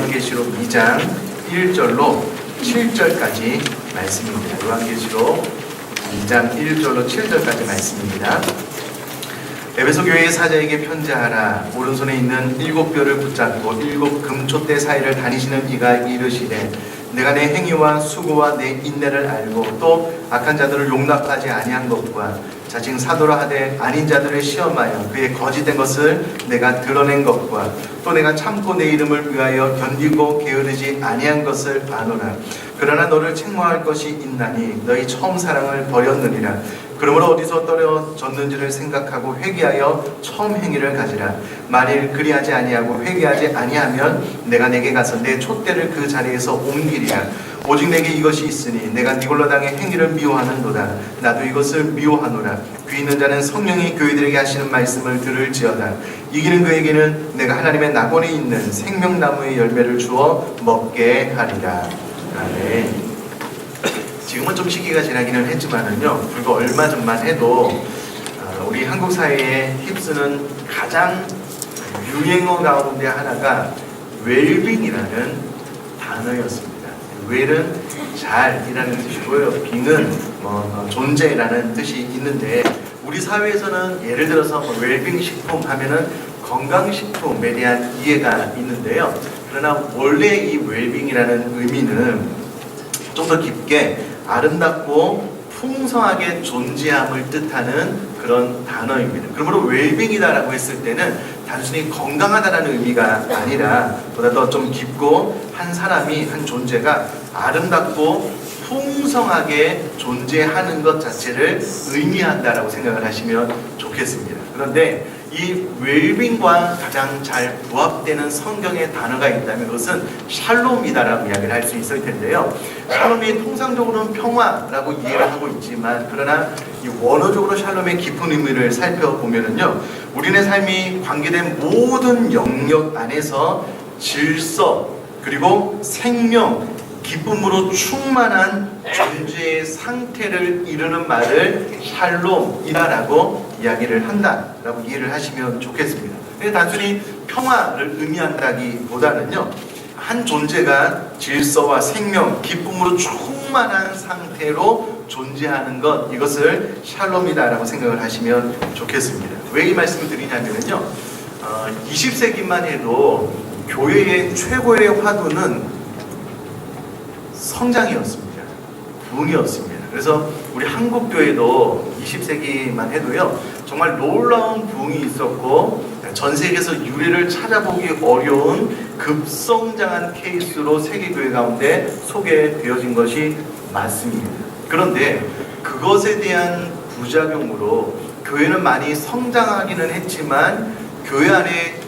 요한계시록 2장 1절로 7절까지 말씀입니다. 요한계시록 2장 1절로 7절까지 말씀입니다. 에베소 교회의 사자에게 편지하라. 오른손에 있는 7뼈를 붙잡고 7 금촛대 사이를 다니시는 이가 이르시되 내가 내 행위와 수고와 내 인내를 알고 또 악한 자들을 용납하지 아니한 것과 자칭 사도라 하되 아닌 자들을 시험하여 그의 거짓된 것을 내가 드러낸 것과 또 내가 참고 내 이름을 위하여 견디고 게으르지 아니한 것을 아노라. 그러나 너를 책망할 것이 있나니 너희 처음 사랑을 버렸느니라. 그러므로 어디서 떨어졌는지를 생각하고 회개하여 처음 행위를 가지라. 만일 그리하지 아니하고 회개하지 아니하면 내가 내게 가서 내 촛대를 그 자리에서 옮기리라. 오직 내게 이것이 있으니 내가 니골라 당의 행위를 미워하는도다. 나도 이것을 미워하노라. 귀 있는 자는 성령이 교회들에게 하시는 말씀을 들을지어다. 이기는 그에게는 내가 하나님의 낙원에 있는 생명나무의 열매를 주어 먹게 하리라. 아멘. 지금은 좀 시기가 지나기는 했지만은요, 불과 얼마 전만 해도 우리 한국 사회에 휩쓰는 가장 유행어 가운데 하나가 웰빙이라는 단어였습니다. 웰은 잘이라는 뜻이고요, 빙은 존재라는 뜻이 있는데, 우리 사회에서는 예를 들어서 웰빙 식품 하면은 건강식품에 대한 이해가 있는데요. 그러나 원래 이 웰빙이라는 의미는 좀 더 깊게 아름답고 풍성하게 존재함을 뜻하는 그런 단어입니다. 그러므로 웰빙이다라고 했을 때는 단순히 건강하다라는 의미가 아니라 보다 더 좀 깊고 한 사람이, 한 존재가 아름답고 풍성하게 존재하는 것 자체를 의미한다라고 생각을 하시면 좋겠습니다. 그런데 이 웰빙과 가장 잘 부합되는 성경의 단어가 있다면 그것은 샬롬이다라고 이야기를 할 수 있을 텐데요. 샬롬이 통상적으로는 평화라고 이해를 하고 있지만, 그러나 이 원어적으로 샬롬의 깊은 의미를 살펴보면은요, 우리네 삶이 관계된 모든 영역 안에서 질서, 그리고 생명, 기쁨으로 충만한 존재의 상태를 이루는 말을 샬롬이라고 이야기를 한다라고 이해를 하시면 좋겠습니다. 단순히 평화를 의미한다기보다는요, 한 존재가 질서와 생명, 기쁨으로 충만한 상태로 존재하는 것, 이것을 샬롬이다라고 생각을 하시면 좋겠습니다. 왜 이 말씀을 드리냐면요, 20세기만 해도 교회의 최고의 화두는 성장이었습니다. 부흥이었습니다. 그래서 우리 한국교회도 20세기만 해도요, 정말 놀라운 부흥이 있었고 전 세계에서 유례를 찾아보기 어려운 급성장한 케이스로 세계교회 가운데 소개되어진 것이 맞습니다. 그런데 그것에 대한 부작용으로 교회는 많이 성장하기는 했지만 교회 안에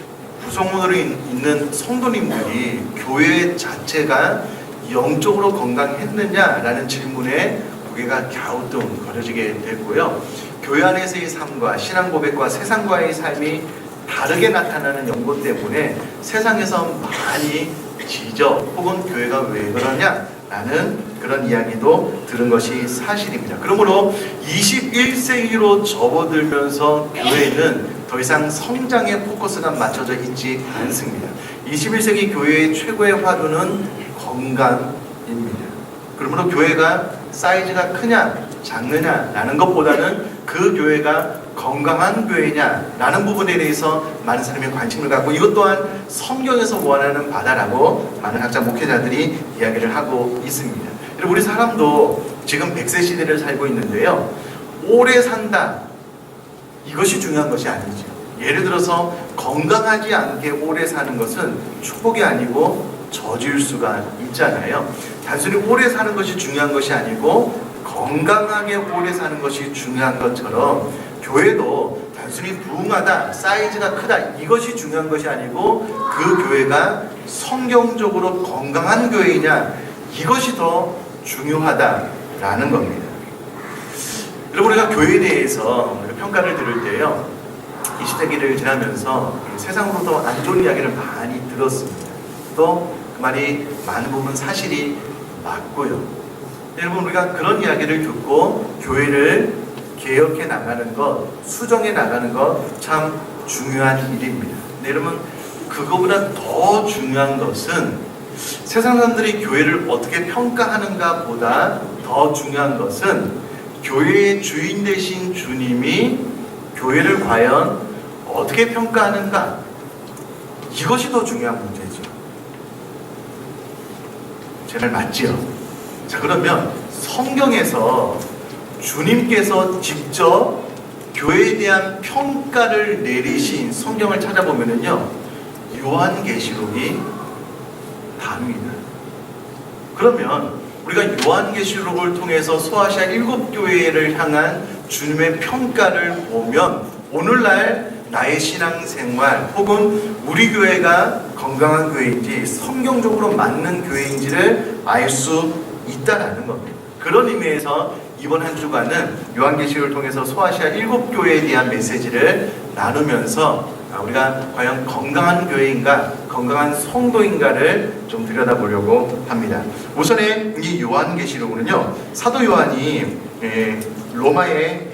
구성원으로 있는 성도님들이 교회 자체가 영적으로 건강했느냐라는 질문에 고개가 갸우뚱거려지게 됐고요. 교회 안에서의 삶과 신앙 고백과 세상과의 삶이 다르게 나타나는 연고 때문에 세상에서 많이 지적 혹은 교회가 왜 그러냐라는 그런 이야기도 들은 것이 사실입니다. 그러므로 21세기로 접어들면서 교회는 더 이상 성장에 포커스가 맞춰져 있지 않습니다. 21세기 교회의 최고의 화두는 건강입니다. 그러므로 교회가 사이즈가 크냐 작느냐라는 것보다는 그 교회가 건강한 교회냐라는 부분에 대해서 많은 사람이 관심을 갖고, 이것 또한 성경에서 원하는 바다라고 많은 학자 목회자들이 이야기를 하고 있습니다. 그리고 우리 사람도 지금 100세 시대를 살고 있는데요, 오래 산다, 이것이 중요한 것이 아니죠. 예를 들어서 건강하지 않게 오래 사는 것은 축복이 아니고 저주일 수가 있잖아요. 단순히 오래 사는 것이 중요한 것이 아니고 건강하게 오래 사는 것이 중요한 것처럼 교회도 단순히 부흥하다, 사이즈가 크다, 이것이 중요한 것이 아니고 그 교회가 성경적으로 건강한 교회이냐, 이것이 더 중요하다라는 겁니다. 여러분, 우리가 교회에 대해서 평가를 들을 때요, 20세기를 지나면서 세상으로부터 안 좋은 이야기를 많이 들었습니다. 또 그 말이 많은 부분 사실이 맞고요. 여러분, 우리가 그런 이야기를 듣고 교회를 개혁해 나가는 것, 수정해 나가는 것 참 중요한 일입니다. 근데 여러분, 그거보다 더 중요한 것은 세상 사람들이 교회를 어떻게 평가하는가 보다 더 중요한 것은 교회의 주인 되신 주님이 교회를 과연 어떻게 평가하는가, 이것이 더 중요한 문제죠. 제 말 맞지요? 자, 그러면 성경에서 주님께서 직접 교회에 대한 평가를 내리신 성경을 찾아보면요, 요한계시록이 답니다. 그러면 우리가 요한계시록을 통해서 소아시아 7교회를 향한 주님의 평가를 보면 오늘날 나의 신앙생활 혹은 우리 교회가 건강한 교회인지 성경적으로 맞는 교회인지를 알 수 있다라는 겁니다. 그런 의미에서 이번 한 주간은 요한계시록을 통해서 소아시아 7교회에 대한 메시지를 나누면서 우리가 과연 건강한 교회인가, 건강한 성도인가를 좀 들여다보려고 합니다. 우선에 이 요한계시록은요, 사도 요한이 로마의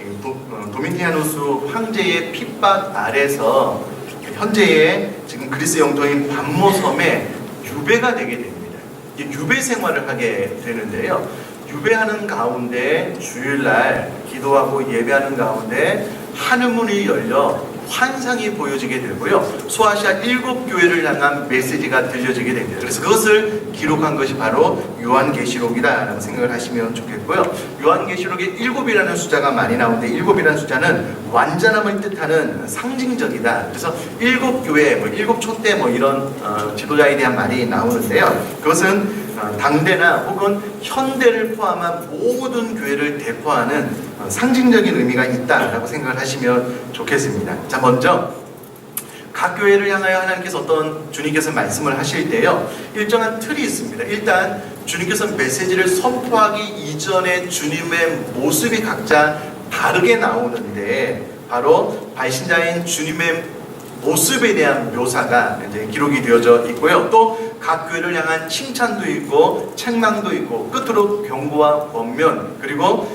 도미티아누스 황제의 핍박 아래서 현재의 지금 그리스 영토인 밤모섬에 유배가 되게 됩니다. 유배 생활을 하게 되는데요. 유배하는 가운데 주일날 기도하고 예배하는 가운데 하늘문이 열려 환상이 보여지게 되고요. 소아시아 7교회를 향한 메시지가 들려지게 됩니다. 그래서 그것을 기록한 것이 바로 요한계시록이다라고 생각을 하시면 좋겠고요. 요한계시록에 7이라는 숫자가 많이 나오는데 7이라는 숫자는 완전함을 뜻하는 상징적이다. 그래서 7교회, 7촛대 이런 지도자에 대한 말이 나오는데요. 그것은 당대나 혹은 현대를 포함한 모든 교회를 대표하는 상징적인 의미가 있다라고 생각을 하시면 좋겠습니다. 자, 먼저 각 교회를 향하여 하나님께서 어떤 주님께서 말씀을 하실 때요, 일정한 틀이 있습니다. 일단 주님께서 메시지를 선포하기 이전에 주님의 모습이 각자 다르게 나오는데 바로 발신자인 주님의 모습에 대한 묘사가 이제 기록이 되어져 있고요. 또 각 교회를 향한 칭찬도 있고 책망도 있고 끝으로 경고와 권면, 그리고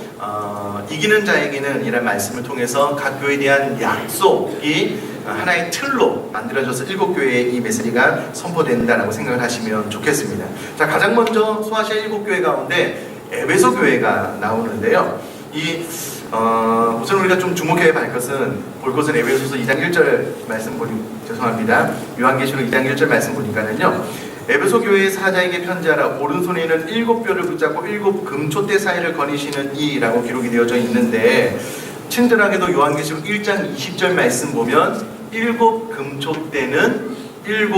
이기는 자에게는 이런 말씀을 통해서 각 교회에 대한 약속이 하나의 틀로 만들어져서 7교회의 이 메시지가 선포된다라고 생각을 하시면 좋겠습니다. 자, 가장 먼저 소아시아 7교회 가운데 에베소 교회가 나오는데요. 우선 우리가 좀 주목해야 할 것은, 볼 것은 에베소서 2장 1절 말씀 죄송합니다. 요한계시록 2장 1절 말씀 보니까는요, 에베소 교회의 사자에게 편지하라. 오른손에 있는 7뼈를 붙잡고 7 금촛대 사이를 거니시는 이라고 기록이 되어져 있는데, 친절하게도 요한계시록 1장 20절 말씀 보면 7 금촛대는 7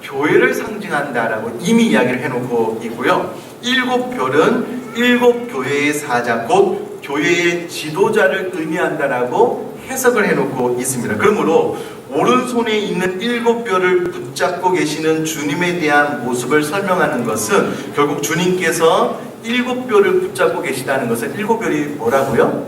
교회를 상징한다라고 이미 이야기를 해놓고 있고요. 7별은 7 교회의 사자, 곧 교회의 지도자를 의미한다라고 해석을 해놓고 있습니다. 그러므로 오른손에 있는 7뼈를 붙잡고 계시는 주님에 대한 모습을 설명하는 것은 결국 주님께서 7뼈를 붙잡고 계시다는 것은 7뼈이 뭐라고요?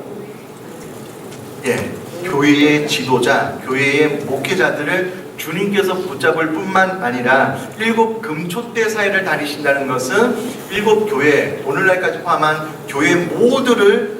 교회의 지도자, 교회의 목회자들을 주님께서 붙잡을 뿐만 아니라 7 금촛대 사이를 다니신다는 것은 7 교회, 오늘날까지 포함한 교회 모두를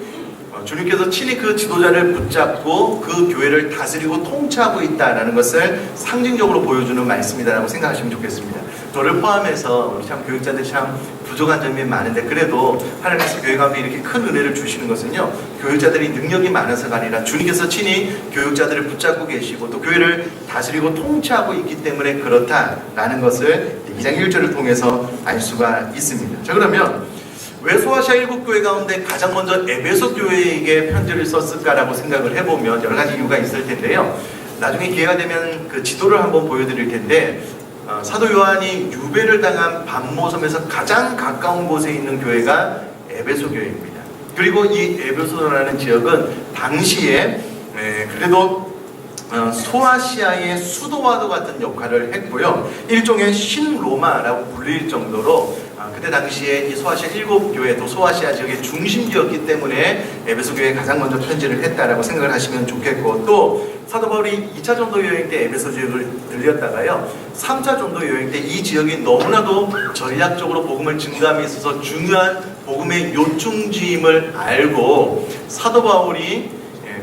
주님께서 친히 그 지도자를 붙잡고 그 교회를 다스리고 통치하고 있다는 것을 상징적으로 보여주는 말씀이다라고 생각하시면 좋겠습니다. 저를 포함해서 우리 참 교육자들이 참 부족한 점이 많은데, 그래도 하나님께서 교회 가운데 이렇게 큰 은혜를 주시는 것은요, 교육자들이 능력이 많아서가 아니라 주님께서 친히 교육자들을 붙잡고 계시고 또 교회를 다스리고 통치하고 있기 때문에 그렇다라는 것을 2장 1절을 통해서 알 수가 있습니다. 자, 그러면 왜 소아시아 7교회 가운데 가장 먼저 에베소 교회에게 편지를 썼을까라고 생각을 해보면 여러 가지 이유가 있을 텐데요. 나중에 기회가 되면 그 지도를 한번 보여드릴 텐데, 사도 요한이 유배를 당한 밤모섬에서 가장 가까운 곳에 있는 교회가 에베소 교회입니다. 그리고 이 에베소라는 지역은 당시에 그래도 소아시아의 수도와도 같은 역할을 했고요. 일종의 신로마라고 불릴 정도로 그때 당시에 이 소아시아 7교회, 또 소아시아 지역의 중심지였기 때문에 에베소 교회에 가장 먼저 편지를 했다라고 생각을 하시면 좋겠고, 또 사도 바울이 2차 전도 여행 때 에베소 지역을 들렸다가요, 3차 전도 여행 때 이 지역이 너무나도 전략적으로 복음을 증가함에 있어서 중요한 복음의 요충지임을 알고 사도 바울이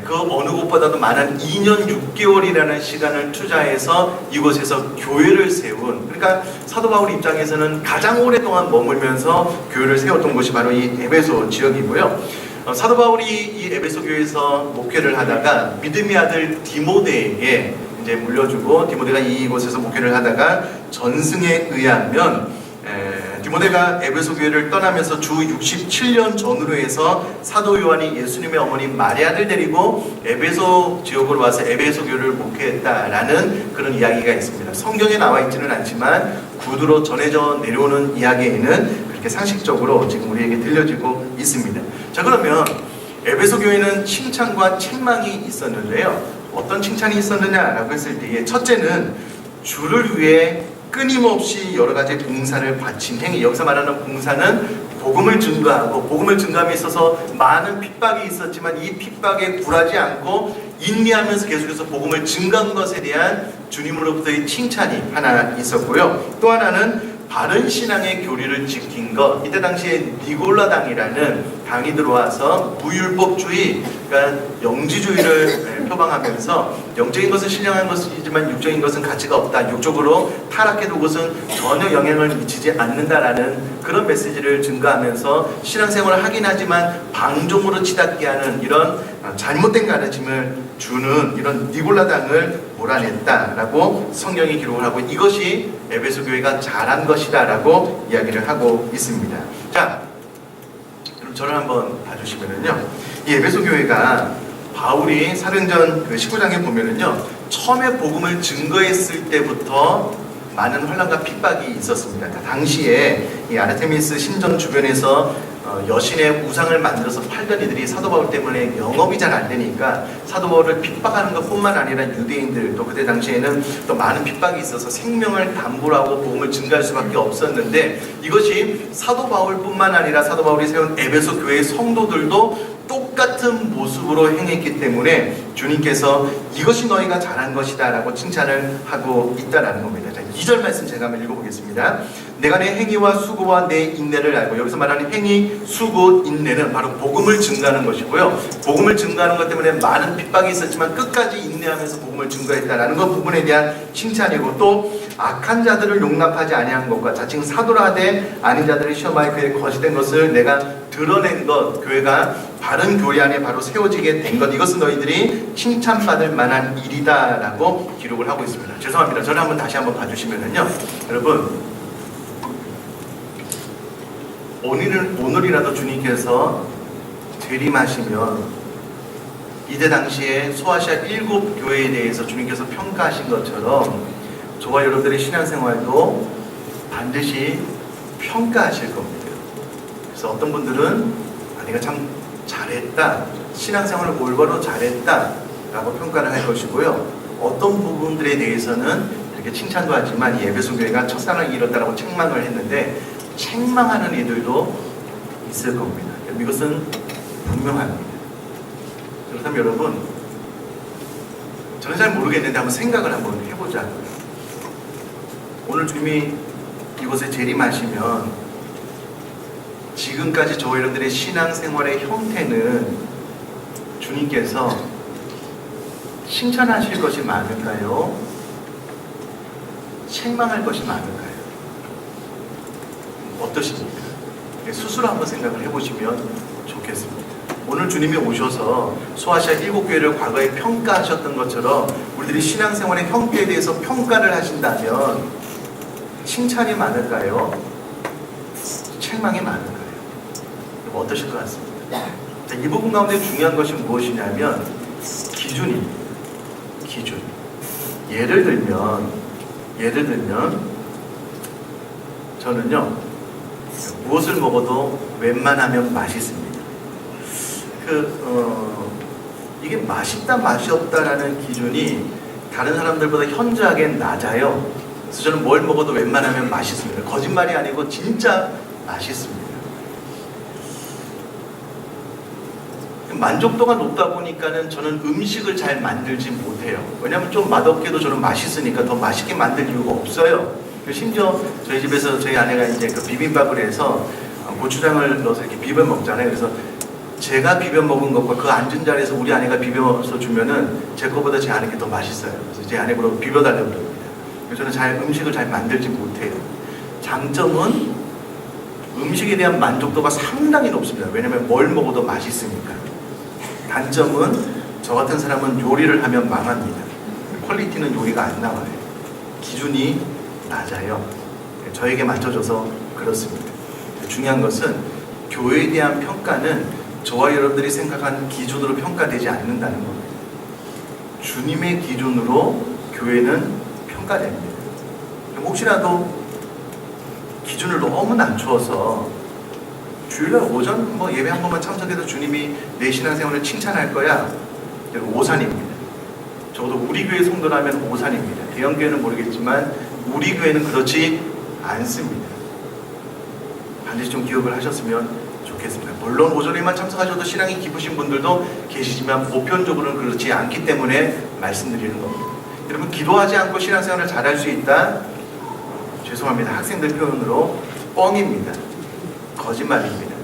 그 그 어느 곳보다도 많은 2년 6개월이라는 시간을 투자해서 이곳에서 교회를 세운, 그러니까 사도 바울 입장에서는 가장 오랫동안 머물면서 교회를 세웠던 곳이 바로 이 에베소 지역이고요. 사도 바울이 이 에베소 교회에서 목회를 하다가 믿음의 아들 디모데에게 이제 물려주고, 디모데가 이곳에서 목회를 하다가 전승에 의하면 디모데가 에베소 교회를 떠나면서 주 67년 전후로 해서 사도 요한이 예수님의 어머니 마리아를 데리고 에베소 지역으로 와서 에베소 교회를 목회했다라는 그런 이야기가 있습니다. 성경에 나와 있지는 않지만 구두로 전해져 내려오는 이야기에는 그렇게 상식적으로 지금 우리에게 들려지고 있습니다. 자, 그러면 에베소 교회는 칭찬과 책망이 있었는데요. 어떤 칭찬이 있었느냐라고 했을 때에, 첫째는 주를 위해 끊임없이 여러 가지 봉사를 바친 행위. 여기서 말하는 봉사는 복음을 증거하고, 복음을 증거함에 있어서 많은 핍박이 있었지만 이 핍박에 굴하지 않고 인내하면서 계속해서 복음을 증거한 것에 대한 주님으로부터의 칭찬이 하나 있었고요. 또 하나는 바른 신앙의 교리를 지킨 것. 이때 당시에 니골라당이라는 당이 들어와서 무율법주의, 그러니까 영지주의를 표방하면서 영적인 것은 신령한 것이지만 육적인 것은 가치가 없다, 육적으로 타락해도 그것은 전혀 영향을 미치지 않는다라는 그런 메시지를 증거하면서 신앙생활을 하긴 하지만 방종으로 치닫게 하는 이런 잘못된 가르침을 주는 이런 니골라당을 몰아냈다라고 성경이 기록을 하고, 이것이 에베소 교회가 잘한 것이다라고 이야기를 하고 있습니다. 자, 그럼 저를 한번 봐주시면은요, 이 에베소 교회가 바울이 사도행전 그 19장에 보면은요, 처음에 복음을 증거했을 때부터 많은 혼란과 핍박이 있었습니다. 당시에 이 아르테미스 신전 주변에서 여신의 우상을 만들어서 팔던 이들이 사도 바울 때문에 영업이 잘 안 되니까 사도 바울을 핍박하는 것뿐만 아니라 유대인들, 또 그때 당시에는 또 많은 핍박이 있어서 생명을 담보로 하고 복음을 증가할 수밖에 없었는데, 이것이 사도 바울뿐만 아니라 사도 바울이 세운 에베소 교회의 성도들도 똑같은 모습으로 행했기 때문에 주님께서 이것이 너희가 잘한 것이다 라고 칭찬을 하고 있다라는 겁니다. 자, 2절 말씀 제가 한번 읽어보겠습니다. 내가 내 행위와 수고와 내 인내를 알고, 여기서 말하는 행위, 수고, 인내는 바로 복음을 증거하는 것이고요. 복음을 증거하는 것 때문에 많은 핍박이 있었지만 끝까지 인내하면서 복음을 증거했다라는 것 부분에 대한 칭찬이고, 또 악한 자들을 용납하지 아니한 것과 자칭 사도라 하되 아닌 자들을 시험하여 그의 거짓된 것을 내가 드러낸 것, 교회가 바른 교리 안에 바로 세워지게 된 것, 이것은 너희들이 칭찬받을 만한 일이다라고 기록을 하고 있습니다. 죄송합니다. 저를 한번 다시 한번 봐주시면은요, 여러분, 오늘이라도 주님께서 재림하시면 이때 당시에 소아시아 7교회에 대해서 주님께서 평가하신 것처럼 저와 여러분들의 신앙생활도 반드시 평가하실 겁니다. 그래서 어떤 분들은 내가 참 잘했다, 신앙생활을 올바로 잘했다 라고 평가를 할 것이고요, 어떤 부분들에 대해서는 이렇게 칭찬도 하지만 이 에베소 교회가 첫사랑을 잃었다라고 책망을 했는데 책망하는 이들도 있을 겁니다. 이것은 분명합니다. 그렇다면 여러분, 저는 잘 모르겠는데 한번 생각을 한번 해보자고요. 오늘 주님이 이곳에 재림하시면 지금까지 저와 여러분들의 신앙생활의 형태는 주님께서 칭찬하실 것이 많을까요? 책망할 것이 많을까요? 어떠십니까? 스스로 한번 생각을 해보시면 좋겠습니다. 오늘 주님이 오셔서 소아시아 7교회를 과거에 평가하셨던 것처럼 우리들이 신앙생활의 형태에 대해서 평가를 하신다면 칭찬이 많을까요? 책망이 많을까요? 어떠실 것 같습니다? 자, 이 부분 가운데 중요한 것이 무엇이냐면 기준입니다. 기준. 예를 들면 저는요, 무엇을 먹어도 웬만하면 맛있습니다. 이게 맛있다 맛이 없다라는 기준이 다른 사람들보다 현저하게 낮아요. 그래서 저는 뭘 먹어도 웬만하면 맛있습니다. 거짓말이 아니고 진짜 맛있습니다. 만족도가 높다 보니까는 저는 음식을 잘 만들지 못해요. 왜냐하면 좀 맛없게도 저는 맛있으니까 더 맛있게 만들 이유가 없어요. 심지어 저희 집에서 저희 아내가 이제 그 비빔밥을 해서 고추장을 넣어서 이렇게 비벼 먹잖아요. 그래서 제가 비벼 먹은 것과 그 앉은 자리에서 우리 아내가 비벼서 주면은 제 거보다 제 아내 게 더 맛있어요. 그래서 제 아내보고 비벼달라고 그럽니다. 그래서 저는 음식을 잘 만들지 못해요. 장점은 음식에 대한 만족도가 상당히 높습니다. 왜냐면 뭘 먹어도 맛있으니까. 단점은 저 같은 사람은 요리를 하면 망합니다. 퀄리티는 요리가 안 나와요. 기준이 낮아요. 저에게 맞춰줘서 그렇습니다. 중요한 것은 교회에 대한 평가는 저와 여러분들이 생각한 기준으로 평가되지 않는다는 겁니다. 주님의 기준으로 교회는 평가됩니다. 혹시라도 기준을 너무 낮추어서 주일날 오전 예배 한 번만 참석해도 주님이 내 신앙생활을 칭찬할 거야. 오산입니다. 적어도 우리 교회 성도라면 오산입니다. 대형교회는 모르겠지만 우리 교회는 그렇지 않습니다. 반드시 좀 기억을 하셨으면 좋겠습니다. 물론 오전에만 참석하셔도 신앙이 깊으신 분들도 계시지만 보편적으로는 그렇지 않기 때문에 말씀드리는 겁니다. 여러분, 기도하지 않고 신앙생활을 잘할 수 있다? 죄송합니다. 학생들 표현으로 뻥입니다. 거짓말입니다.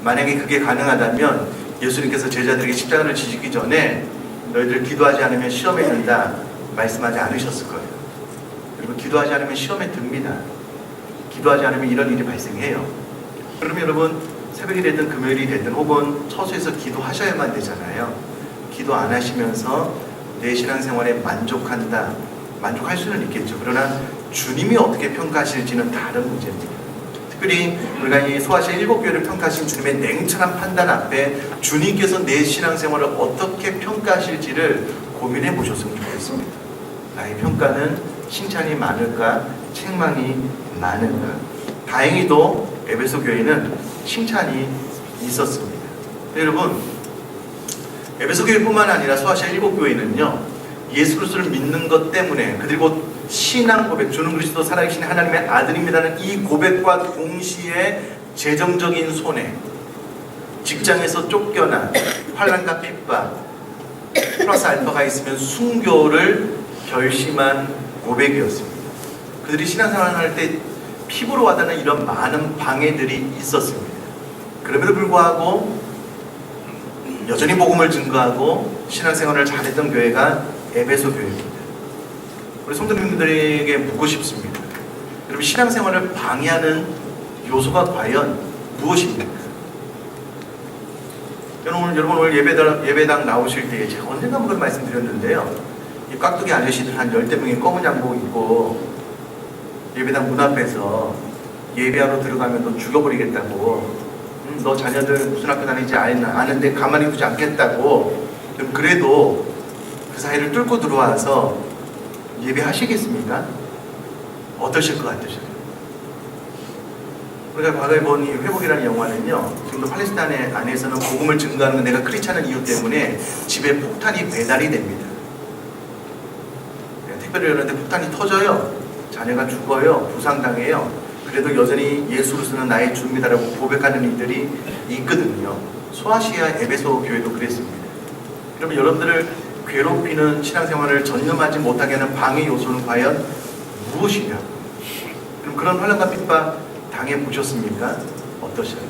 만약에 그게 가능하다면 예수님께서 제자들에게 십자가를 지시기 전에 너희들 기도하지 않으면 시험에 든다 말씀하지 않으셨을 거예요. 그리고 기도하지 않으면 시험에 듭니다. 기도하지 않으면 이런 일이 발생해요. 그러면 여러분, 새벽이 되든 금요일이 되든 혹은 처소에서 기도하셔야만 되잖아요. 기도 안 하시면서 내 신앙생활에 만족한다, 만족할 수는 있겠죠. 그러나 주님이 어떻게 평가하실지는 다른 문제입니다. 특별히 우리가 이 소아시아 7교회를 평가하신 주님의 냉철한 판단 앞에 주님께서 내 신앙생활을 어떻게 평가하실지를 고민해 보셨으면 좋겠습니다. 나의 평가는 칭찬이 많을까, 책망이 많을까? 다행히도 에베소 교회는 칭찬이 있었습니다. 여러분, 에베소 교회뿐만 아니라 소아시아 7교회는요, 예수 그리스도를 믿는 것 때문에, 그리고 신앙 고백, 주는 그리스도 살아계신 하나님의 아들입니다는 이 고백과 동시에 재정적인 손해, 직장에서 쫓겨난 환난과 핍박 플러스 알파가 있으면 순교를 결심한 고백이었습니다. 그들이 신앙생활을 할 때 피부로 와닿는 이런 많은 방해들이 있었습니다. 그럼에도 불구하고 여전히 복음을 증거하고 신앙생활을 잘했던 교회가 에베소 교회입니다. 우리 성도님들에게 묻고 싶습니다. 여러분, 신앙생활을 방해하는 요소가 과연 무엇입니까? 여러분 오늘 예배당 나오실 때 제가 언젠가 그걸 말씀드렸는데요. 이 깍두기 아저씨들 한 10대 명이 검은 양복 입고 예배당 문 앞에서 예배하러 들어가면 너 죽여버리겠다고, 너 자녀들 무슨 학교 다니는지 아는데 가만히 두지 않겠다고, 그래도 그 사이를 뚫고 들어와서 예배하시겠습니까? 어떠실 것 같으세요? 우리가 과거에 본 이 회복이라는 영화는요, 지금도 팔레스타인 안에서는 복음을 증거하는 내가 크리스찬인 이유 때문에 집에 폭탄이 배달이 됩니다. 택배를 열었는데 폭탄이 터져요. 자녀가 죽어요. 부상당해요. 그래도 여전히 예수 그리스도는 나의 주입니다라고 고백하는 이들이 있거든요. 소아시아 에베소 교회도 그랬습니다. 그러면 여러분들을 괴롭히는 신앙생활을 전념하지 못하게 하는 방해 요소는 과연 무엇이냐? 그럼 그런 환난과 핍박 당해보셨습니까? 어떠셔요?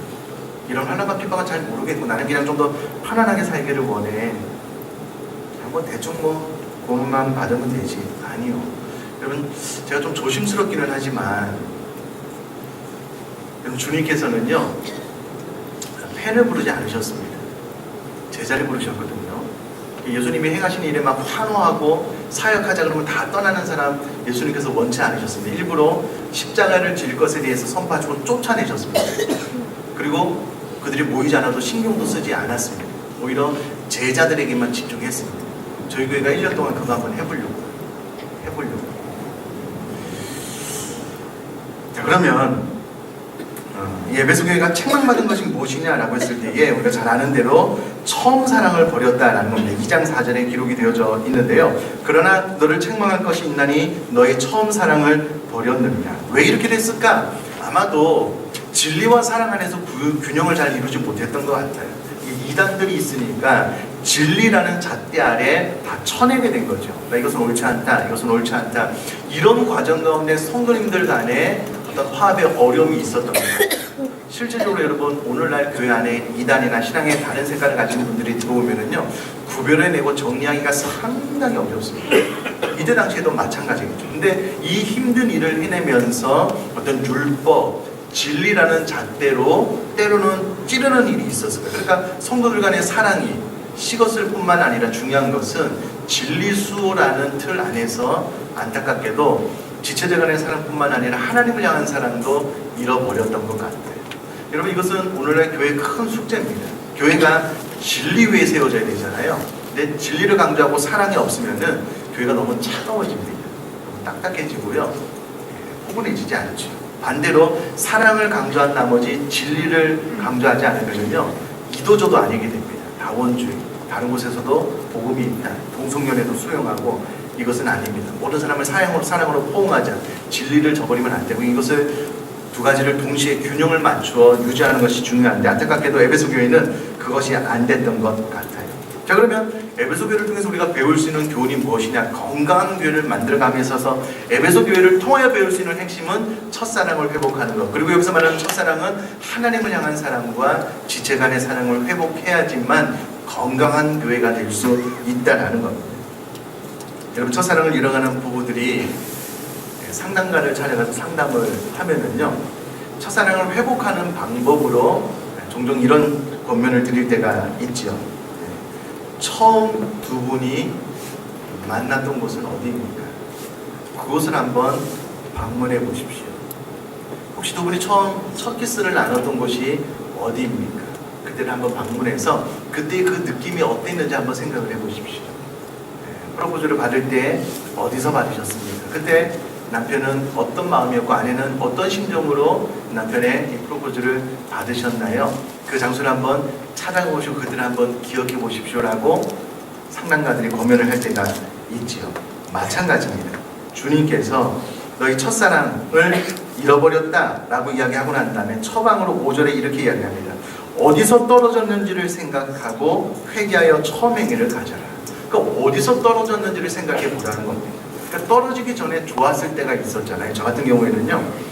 이런 환난과 핍박은 잘 모르겠고 나는 그냥 좀 더 편안하게 살기를 원해. 대충 고문만 받으면 되지. 아니요. 여러분, 제가 좀 조심스럽기는 하지만 여러분, 주님께서는요, 팬을 부르지 않으셨습니다. 제자를 부르셨거든요. 예수님이 행하신 일에 막 환호하고 사역하자 그러면 다 떠나는 사람 예수님께서 원치 않으셨습니다. 일부러 십자가를 질 것에 대해서 선포하시고 쫓아내셨습니다. 그리고 그들이 모이지 않아도 신경도 쓰지 않았습니다. 오히려 제자들에게만 집중했습니다. 저희 교회가 1년 동안 그거 한번 해보려고. 자, 그러면 이 에베소 교회가 책망받은 것이 무엇이냐라고 했을 때에 우리가 잘 아는 대로 처음 사랑을 버렸다라는 겁니다. 2장 4절에 기록이 되어져 있는데요. 그러나 너를 책망할 것이 있나니 너의 처음 사랑을 버렸느니라. 왜 이렇게 됐을까? 아마도 진리와 사랑 안에서 균형을 잘 이루지 못했던 것 같아요. 이 이단들이 있으니까 진리라는 잣대 아래 다 쳐내게 된 거죠. 그러니까 이것은 옳지 않다, 이것은 옳지 않다. 이런 과정 가운데 성도님들 간에 어떤 화합의 어려움이 있었던 거예요. 실질적으로 여러분 오늘날 교회 안에 이단이나 신앙의 다른 색깔을 가진 분들이 들어오면은요 구별해내고 정리하기가 상당히 어렵습니다. 이때 당시에도 마찬가지겠죠. 근데 이 힘든 일을 해내면서 어떤 율법, 진리라는 잣대로 때로는 찌르는 일이 있었을 거예요. 그러니까 성도들 간의 사랑이 식었을 뿐만 아니라 중요한 것은 진리수호라는 틀 안에서 안타깝게도 지체들 간의 사랑뿐만 아니라 하나님을 향한 사랑도 잃어버렸던 것 같아요. 여러분 이것은 오늘날 교회의 큰 숙제입니다. 교회가 진리 위에 세워져야 되잖아요. 근데 진리를 강조하고 사랑이 없으면은 교회가 너무 차가워집니다. 너무 딱딱해지고요. 포근해지지 않죠. 반대로 사랑을 강조한 나머지 진리를 강조하지 않으면요 이도저도 아니게 됩니다. 다원주의, 다른 곳에서도 복음이 있다. 동성연애도 수용하고 이것은 아닙니다. 모든 사람을 사랑으로 포옹하자. 진리를 저버리면 안 되고 이것을 두 가지를 동시에 균형을 맞추어 유지하는 것이 중요한데 안타깝게도 에베소 교회는 그것이 안 됐던 것 같아요. 자 그러면 에베소 교회를 통해서 우리가 배울 수 있는 교훈이 무엇이냐? 건강한 교회를 만들어가며 있어서 에베소 교회를 통하여 배울 수 있는 핵심은 첫사랑을 회복하는 것. 그리고 여기서 말하는 첫사랑은 하나님을 향한 사랑과 지체 간의 사랑을 회복해야지만 건강한 교회가 될 수 있다는 겁니다. 여러분 첫사랑을 잃어가는 부부들이 상담가를 찾아가서 상담을 하면은요 첫사랑을 회복하는 방법으로 종종 이런 권면을 드릴 때가 있죠. 처음 두 분이 만났던 곳은 어디입니까? 그곳을 한번 방문해 보십시오. 혹시 두 분이 처음 첫 키스를 나눴던 곳이 어디입니까? 그때를 한번 방문해서 그때 그 느낌이 어땠는지 한번 생각을 해 보십시오. 프로포즈를 받을 때 어디서 받으셨습니까? 그때 남편은 어떤 마음이었고 아내는 어떤 심정으로 남편의 이 프로포즈를 받으셨나요? 그 장소를 한번 찾아보시고 그들을 한번 기억해 보십시오라고 상담가들이 권면을 할 때가 있지요. 마찬가지입니다. 주님께서 너희 첫사랑을 잃어버렸다라고 이야기하고 난 다음에 처방으로 5절에 이렇게 이야기합니다. 어디서 떨어졌는지를 생각하고 회개하여 처음 행위를 가져라. 그러니까 어디서 떨어졌는지를 생각해 보라는 겁니다. 그러니까 떨어지기 전에 좋았을 때가 있었잖아요. 저 같은 경우에는요.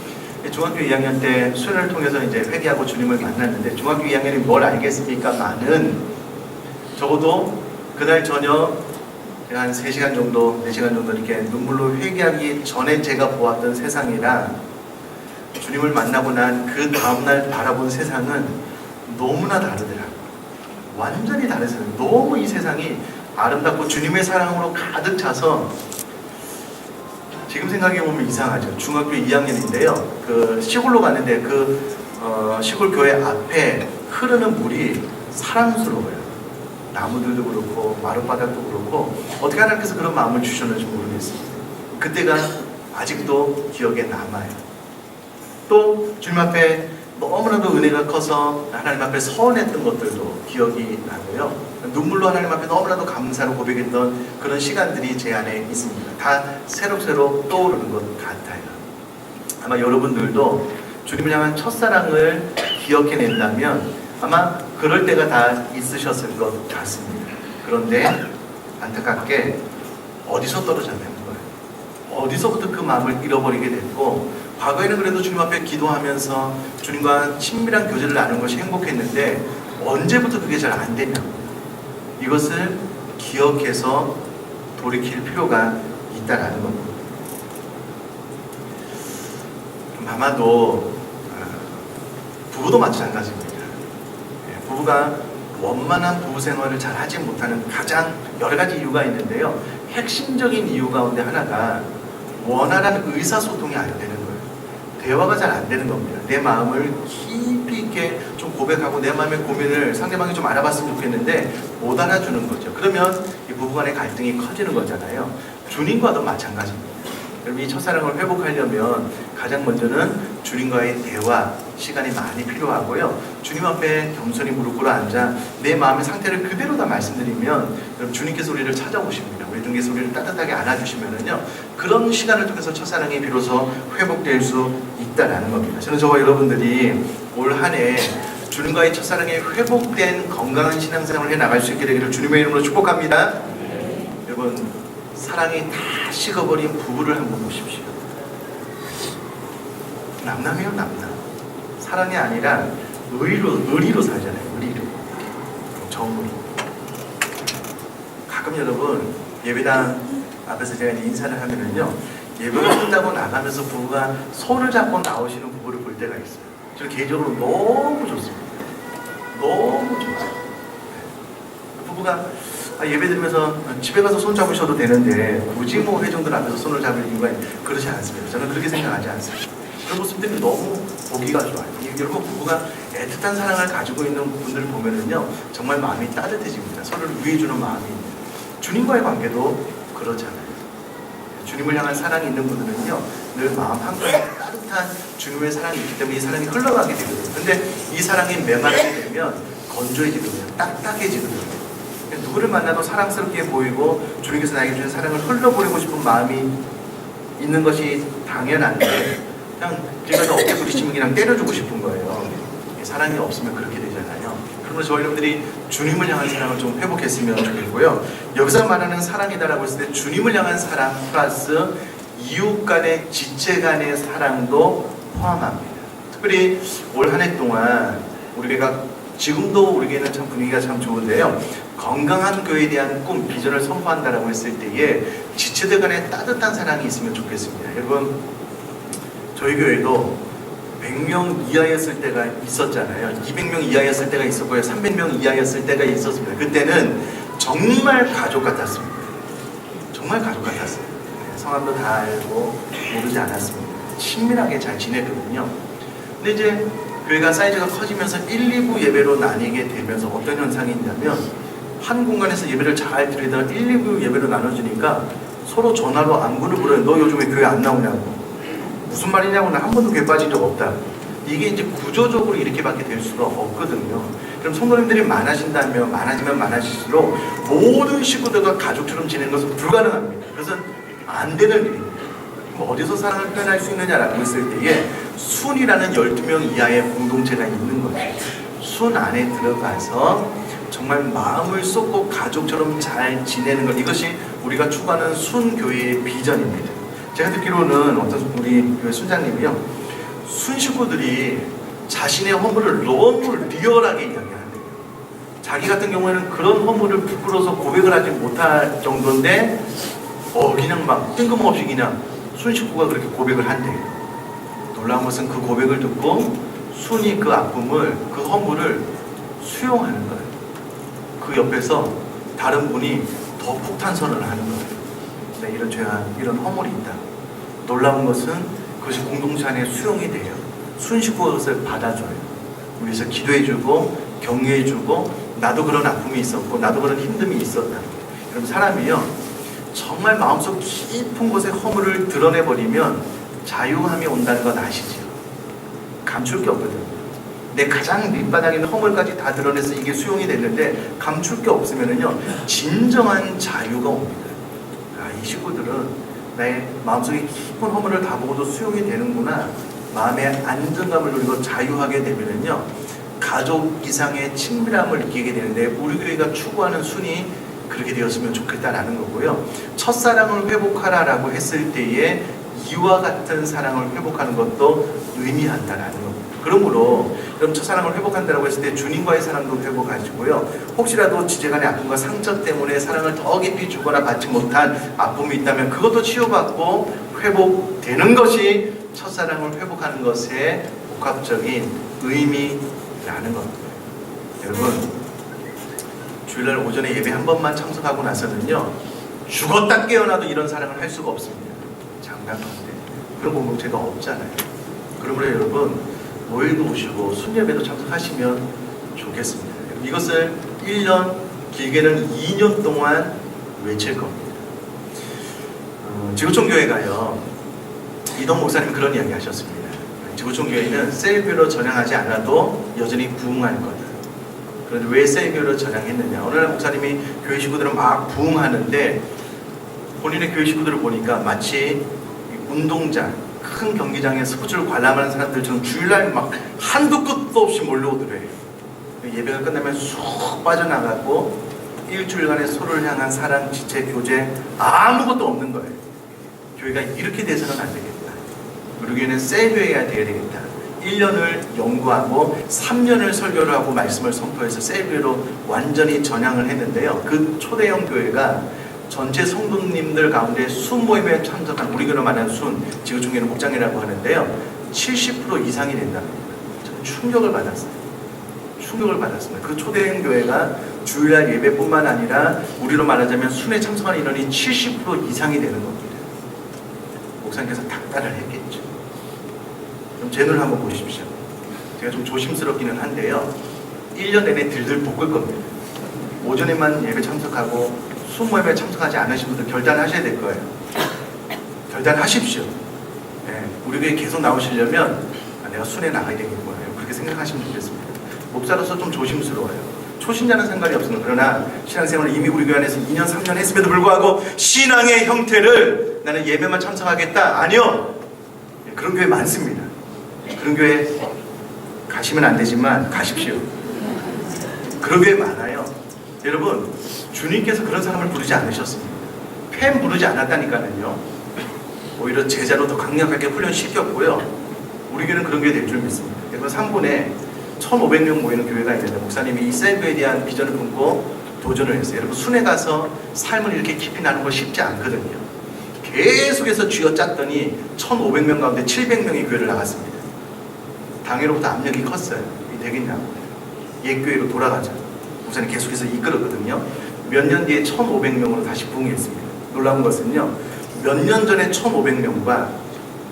중학교 2학년 때 수련을 통해서 이제 회개하고 주님을 만났는데 중학교 2학년이 뭘 알겠습니까만은 적어도 그날 저녁 한 3시간 정도, 4시간 정도 이렇게 눈물로 회개하기 전에 제가 보았던 세상이랑 주님을 만나고 난 그 다음날 바라본 세상은 너무나 다르더라고요. 완전히 다른 세상. 너무 이 세상이 아름답고 주님의 사랑으로 가득 차서 지금 생각해보면 이상하죠. 중학교 2학년인데요. 그 시골로 갔는데 시골 교회 앞에 흐르는 물이 사랑스러워요. 나무들도 그렇고 마룻바닥도 그렇고 어떻게 하나님께서 그런 마음을 주셨는지 모르겠습니다. 그때가 아직도 기억에 남아요. 또 주님 앞에 너무나도 은혜가 커서 하나님 앞에 서원했던 것들도 기억이 나고요. 눈물로 하나님 앞에 너무나도 감사로 고백했던 그런 시간들이 제 안에 있습니다. 다 새록새록 떠오르는 것 같아요. 아마 여러분들도 주님을 향한 첫사랑을 기억해낸다면 아마 그럴 때가 다 있으셨을 것 같습니다. 그런데 안타깝게 어디서 떨어졌냐는 거예요. 어디서부터 그 마음을 잃어버리게 됐고 과거에는 그래도 주님 앞에 기도하면서 주님과 친밀한 교제를 나누는 것이 행복했는데 언제부터 그게 잘 안 되냐고. 이것을 기억해서 돌이킬 필요가 있다라는 겁니다. 아마도 부부도 마찬가지입니다. 부부가 원만한 부부 생활을 잘 하지 못하는 가장 여러 가지 이유가 있는데요. 핵심적인 이유 가운데 하나가 원활한 의사소통이 안 되는 거예요. 대화가 잘 안 되는 겁니다. 내 마음을 깊이 있게 좀 고백하고 내 마음의 고민을 상대방이 좀 알아봤으면 좋겠는데 못 알아주는 거죠. 그러면 이 부부간의 갈등이 커지는 거잖아요. 주님과도 마찬가지입니다. 여러분 이 첫사랑을 회복하려면 가장 먼저는 주님과의 대화 시간이 많이 필요하고요. 주님 앞에 겸손히 무릎 꿇어 앉아 내 마음의 상태를 그대로 다 말씀드리면 여러분 주님께서 우리를 찾아오십니다. 우리 중에서 우리를 따뜻하게 안아주시면은요. 그런 시간을 통해서 첫사랑이 비로소 회복될 수 있다라는 겁니다. 저는 저와 여러분들이 올 한 해 주님과의 첫사랑이 회복된 건강한 신앙생활을 해나갈 수 있게 되기를 주님의 이름으로 축복합니다. 여러분 사랑이 다 식어버린 부부를 한번 보십시오. 남남이에요, 남남. 사랑이 아니라 의리로 살잖아요. 의리로. 정의로. 가끔 여러분 예배당 앞에서 제가 인사를 하면은요, 예배를 끝나고 나가면서 부부가 손을 잡고 나오시는 부부를 볼 때가 있어요. 저는 개인적으로 너무 좋습니다. 너무 좋아요. 부부가 예배 드리면서 집에 가서 손 잡으셔도 되는데 굳이 뭐 회중들 앞에서 손을 잡을 이유가 그렇지 않습니다. 저는 그렇게 생각하지 않습니다. 그런 모습들이 너무 보기가 좋아요. 여러분, 부부가 애틋한 사랑을 가지고 있는 분들을 보면은요, 정말 마음이 따뜻해집니다. 서로를 위해주는 마음이. 주님과의 관계도 그렇잖아요. 주님을 향한 사랑이 있는 분들은요, 늘 마음 한켠에 따뜻한 주님의 사랑이 있기 때문에 이 사랑이 흘러가게 되거든요. 근데 이 사랑이 메마르게 되면 건조해지거든요. 딱딱해지거든요. 누구를 만나도 사랑스럽게 보이고 주님께서 나에게 주신 사랑을 흘러보내고 싶은 마음이 있는 것이 당연한데, 그냥 제가 더 어깨 부딪히면 그냥 때려주고 싶은 거예요. 사랑이 없으면 그렇게 되잖아요. 그러면 저희 여러분들이 주님을 향한 사랑을 좀 회복했으면 좋겠고요. 여기서 말하는 사랑이다라고 했을 때 주님을 향한 사랑 플러스 이웃 간의 지체 간의 사랑도 포함합니다. 특별히 올 한 해 동안 우리가 지금도 우리에게는 참 분위기가 참 좋은데요, 건강한 교회에 대한 꿈, 비전을 선포한다라고 했을 때에 지체들 간의 따뜻한 사랑이 있으면 좋겠습니다. 여러분, 저희 교회도 100명 이하였을 때가 있었잖아요. 200명 이하였을 때가 있었고요. 300명 이하였을 때가 있었습니다. 그때는 정말 가족 같았습니다. 정말 가족 같았어요. 성함도 다 알고 모르지 않았습니다. 친밀하게 잘 지냈거든요. 근데 이제 교회가 사이즈가 커지면서 1, 2부 예배로 나뉘게 되면서 어떤 현상이 있냐면, 한 공간에서 예배를 잘 드리다가 1, 2부 예배로 나눠지니까 서로 전화로 안부를 물어요. 너 요즘에 교회 안 나오냐고. 무슨 말이냐고. 나 한 번도 교회 빠진 적 없다. 이게 이제 구조적으로 이렇게밖에 될 수가 없거든요. 그럼 성도님들이 많아지면 많아질수록 모든 식구들과 가족처럼 지내는 것은 불가능합니다. 그것은 안 되는 일입니다. 어디서 사랑을 표현할 수 있느냐라고 했을 때에 순이라는 12명 이하의 공동체가 있는 거예요. 순 안에 들어가서 정말 마음을 쏟고 가족처럼 잘 지내는 것, 이것이 우리가 추구하는 순교회의 비전입니다. 제가 듣기로는 어떤 우리 교회 순장님이요, 순 식구들이 자신의 허물을 너무 리얼하게 이야기하는데요. 자기 같은 경우에는 그런 허물을 부끄러워서 고백을 하지 못할 정도인데 그냥 막 뜬금없이 그냥 순 식구가 그렇게 고백을 한대요. 놀라운 것은 그 고백을 듣고 순이 그 아픔을, 그 허물을 수용하는 거예요. 그 옆에서 다른 분이 더 폭탄 선언을 하는 거예요. 네, 이런 죄악, 이런 허물이 있다. 놀라운 것은 그것이 공동체 안에 수용이 돼요. 순 식구가 그것을 받아줘요. 우리에서 기도해주고 격려해주고, 나도 그런 아픔이 있었고 나도 그런 힘듦이 있었다. 여러분, 사람이요, 정말 마음속 깊은 곳에 허물을 드러내버리면 자유함이 온다는 건 아시죠? 감출 게 없거든요. 내 가장 밑바닥에 있는 허물까지 다 드러내서 이게 수용이 됐는데 감출 게 없으면은요, 진정한 자유가 옵니다. 이 식구들은 나의 마음속에 깊은 허물을 다 보고도 수용이 되는구나. 마음의 안정감을 누리고 자유하게 되면은요, 가족 이상의 친밀함을 느끼게 되는데, 우리 교회가 추구하는 순이 그렇게 되었으면 좋겠다라는 거고요. 첫사랑을 회복하라라고 했을 때에 이와 같은 사랑을 회복하는 것도 의미한다라는 겁니다. 그러므로 여러분, 첫사랑을 회복한다고 했을 때 주님과의 사랑도 회복하시고요. 혹시라도 지체간의 아픔과 상처 때문에 사랑을 더 깊이 주거나 받지 못한 아픔이 있다면 그것도 치유받고 회복되는 것이 첫사랑을 회복하는 것의 복합적인 의미라는 겁니다. 여러분, 주일날 오전에 예배 한 번만 참석하고 나서는요, 죽었다 깨어나도 이런 사랑을 할 수가 없습니다. 장담컨대 그런 공동체가 없잖아요. 그러므로 여러분, 모일도 오시고 순예배도 참석하시면 좋겠습니다. 이것을 1년, 길게는 2년 동안 외칠 겁니다. 지구촌교회가요, 이동 목사님 그런 이야기 하셨습니다. 지구촌교회는 셀교로 전향하지 않아도 여전히 부흥할 거다. 그런데 왜 셀교로 전향했느냐? 어느 날 목사님이 교회 식구들은 막 부흥하는데 본인의 교회 식구들을 보니까 마치 운동장, 큰 경기장에 스포츠를 관람하는 사람들처럼 주일날 막 한도 끝도 없이 몰려오더래요. 예배가 끝나면 쑥 빠져나가고 일주일간의 서로를 향한 사랑, 지체, 교제 아무것도 없는 거예요. 교회가 이렇게 돼서는 안 되겠다. 우리 교회는 셀교회가 되어야 되겠다. 1년을 연구하고 3년을 설교를 하고 말씀을 선포해서 셀교회로 완전히 전향을 했는데요. 그 초대형 교회가 전체 성도님들 가운데 순 모임에 참석한, 우리 교회로 말하는 순, 지구촌교회는 목장이라고 하는데요, 70% 이상이 된답니다. 저는 충격을 받았어요. 충격을 받았습니다. 그 초대형 교회가 주일날 예배뿐만 아니라 우리로 말하자면 순회 참석하는 인원이 70% 이상이 되는 겁니다. 목사님께서 닥달을 했겠죠. 그럼 제 눈을 한번 보십시오. 제가 좀 조심스럽기는 한데요, 1년 내내 들들 볶을 겁니다. 오전에만 예배 참석하고 수모임에 참석하지 않으신 분들 결단하셔야 될 거예요. 결단하십시오. 네, 우리 교회 계속 나오시려면 내가 순회 나가야 되겠구나, 그렇게 생각하시면 좋겠습니다. 목사로서 좀 조심스러워요. 초신자는 상관이 없습니다. 그러나 신앙생활을 이미 우리 교회 안에서 2년 3년 했음에도 불구하고 신앙의 형태를 나는 예배만 참석하겠다, 아니요, 그런 교회 많습니다. 그런 교회 가시면 안 되지만 가십시오. 그런 교회 많아요. 여러분, 주님께서 그런 사람을 부르지 않으셨습니다. 팬 부르지 않았다니까는요. 오히려 제자로 더 강력하게 훈련시켰고요. 우리 교회는 그런 교회 될 줄 믿습니다. 여러분, 3분에 1,500명 모이는 교회가 있는데 목사님이 이 셀교에 대한 비전을 품고 도전을 했어요. 여러분, 순회 가서 삶을 이렇게 깊이 나누는 거 쉽지 않거든요. 계속해서 쥐어짰더니 1,500명 가운데 700명이 교회를 나갔습니다. 당회로부터 압력이 컸어요. 이 되겠냐고. 옛 교회로 돌아가자. 목사님 계속해서 이끌었거든요. 몇 년 뒤에 1,500명으로 다시 부흥했습니다. 놀라운 것은요, 몇 년 전에 1,500명과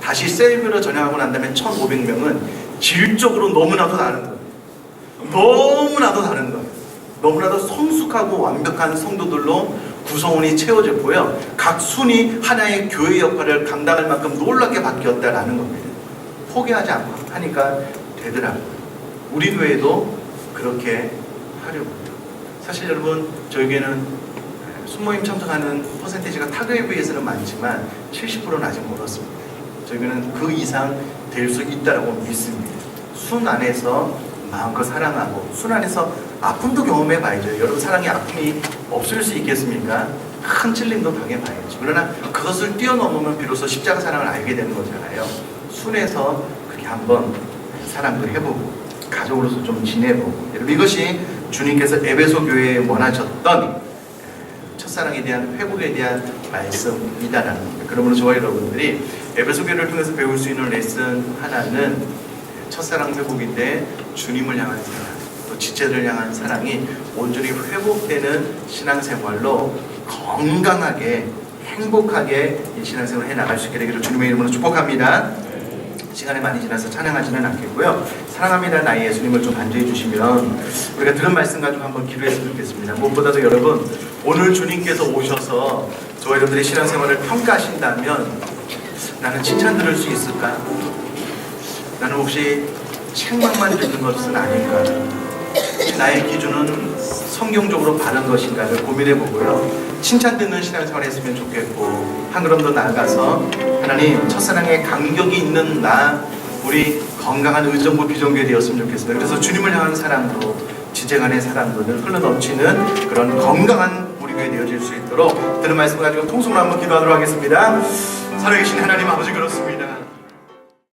다시 셀교로 전향하고 난 다음에 1,500명은 질적으로 너무나도 다른 거예요. 너무나도 다른 거예요. 너무나도 성숙하고 완벽한 성도들로 구성원이 채워졌고요, 각 순이 하나의 교회 역할을 감당할 만큼 놀랍게 바뀌었다라는 겁니다. 포기하지 않고 하니까 되더라고요. 우리 교회도 그렇게 하려고요. 사실 여러분, 저희 교회는 순모임 참석하는 퍼센테이지가 타 교회에 비해서는 많지만 70%는 아직 멀었습니다. 저희 교회는 그 이상 될 수 있다고 믿습니다. 순 안에서 마음껏 사랑하고 순 안에서 아픔도 경험해 봐야죠. 여러분, 사랑의 아픔이 없을 수 있겠습니까? 큰 찔림도 당해봐야죠. 그러나 그것을 뛰어넘으면 비로소 십자가 사랑을 알게 되는 거잖아요. 순에서 그렇게 한번 사랑도 해보고 가족으로서 좀 지내보고, 여러분, 이것이 주님께서 에베소 교회에 원하셨던 첫사랑에 대한 회복에 대한 말씀이다라는 겁니다. 그러므로 저와 여러분들이 에베소 교회를 통해서 배울 수 있는 레슨 하나는 첫사랑 회복인데 주님을 향한 사랑, 또 지체를 향한 사랑이 온전히 회복되는 신앙생활로 건강하게 행복하게 이 신앙생활을 해나갈 수 있게 되기를 주님의 이름으로 축복합니다. 시간이 많이 지나서 찬양하지는 않겠고요, 사랑합니다 나의 예수님을 좀 반주해 주시면 우리가 들은 말씀 가지고 한번 기도했으면 좋겠습니다. 무엇보다도 여러분, 오늘 주님께서 오셔서 저와 여러분들의 신앙생활을 평가하신다면 나는 칭찬 들을 수 있을까? 나는 혹시 책망만 듣는 것은 아닐까? 나의 기준은 성경적으로 바른 것인가를 고민해 보고요, 칭찬 듣는 신앙생활을 했으면 좋겠고, 한 걸음 더 나아가서 하나님, 첫사랑의 간격이 있는 나, 우리 건강한 의정부 비전교회 되었으면 좋겠습니다. 그래서 주님을 향한 사랑도 지체간의 사랑도 늘 흘러넘치는 그런 건강한 우리 교회 되어질 수 있도록 들은 말씀을 가지고 통성으로 한번 기도하도록 하겠습니다. 살아계신 하나님 아버지, 그렇습니다.